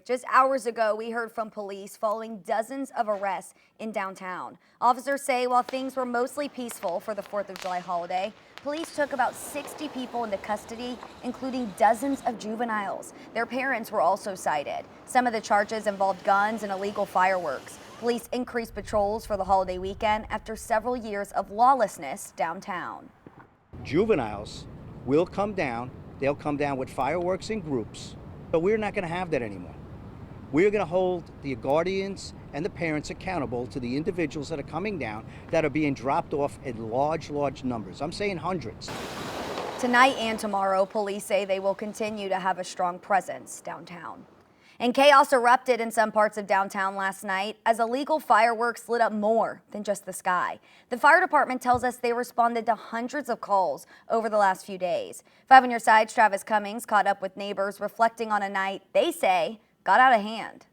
Just hours ago, we heard from police following dozens of arrests in downtown. Officers say while things were mostly peaceful for the 4th of July holiday, police took about 60 people into custody, including dozens of juveniles. Their parents were also cited. Some of the charges involved guns and illegal fireworks. Police increased patrols for the holiday weekend after several years of lawlessness downtown. Juveniles will come down. They'll come down with fireworks in groups. But we're not going to have that anymore. We're going to hold the guardians and the parents accountable to the individuals that are coming down that are being dropped off in large numbers. I'm saying hundreds. Tonight and tomorrow, police say they will continue to have a strong presence downtown. And chaos erupted in some parts of downtown last night as illegal fireworks lit up more than just the sky. The fire department tells us they responded to hundreds of calls over the last few days. 5 on your side's Travis Cummings caught up with neighbors reflecting on a night they say got out of hand.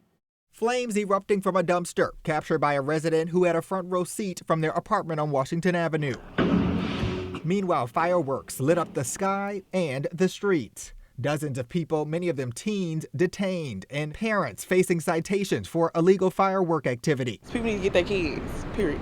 Flames erupting from a dumpster captured by a resident who had a front row seat from their apartment on Washington Avenue. Meanwhile, fireworks lit up the sky and the streets. Dozens of people, many of them teens, detained, and parents facing citations for illegal firework activity. People need to get their kids, period.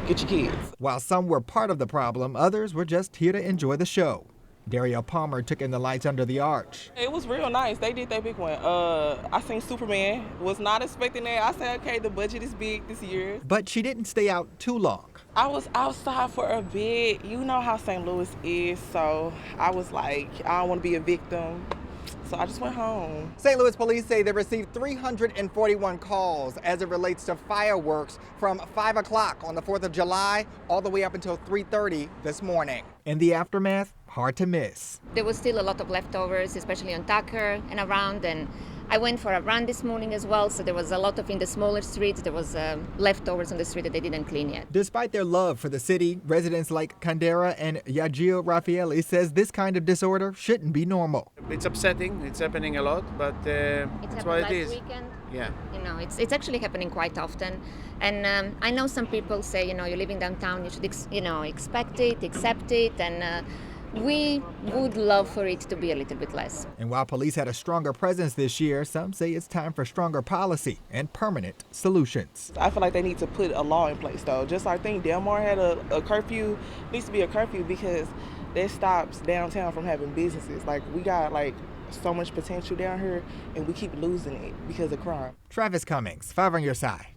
Get your kids. While some were part of the problem, others were just here to enjoy the show. Dario Palmer took in the lights under the arch. It was real nice. They did that big one. I seen Superman. Was not expecting that. I said, okay, the budget is big this year. But she didn't stay out too long. I was outside for a bit. You know how St. Louis is, so I was like, I don't want to be a victim. So I just went home. St. Louis police say they received 341 calls as it relates to fireworks from 5 o'clock on the 4th of July all the way up until 3:30 this morning. In the aftermath, hard to miss. There was still a lot of leftovers, especially on Tucker and around, and I went for a run this morning as well, so there was a lot of in the smaller streets. There was leftovers on the street that they didn't clean yet. Despite their love for the city, residents like Candera and Yagio Raffaele says this kind of disorder shouldn't be normal. It's upsetting. It's happening a lot, but that's what it is. Weekend. Yeah. You know, it's actually happening quite often. And I know some people say, you know, you're living downtown, you should, expect it, accept it, and we would love for it to be a little bit less. And while police had a stronger presence this year, some say it's time for stronger policy and permanent solutions. I feel like they need to put a law in place, though. Just like I think Del Mar had a curfew, needs to be a curfew because that stops downtown from having businesses. Like, we got, so much potential down here, and we keep losing it because of crime. Travis Cummings, 5 on your side.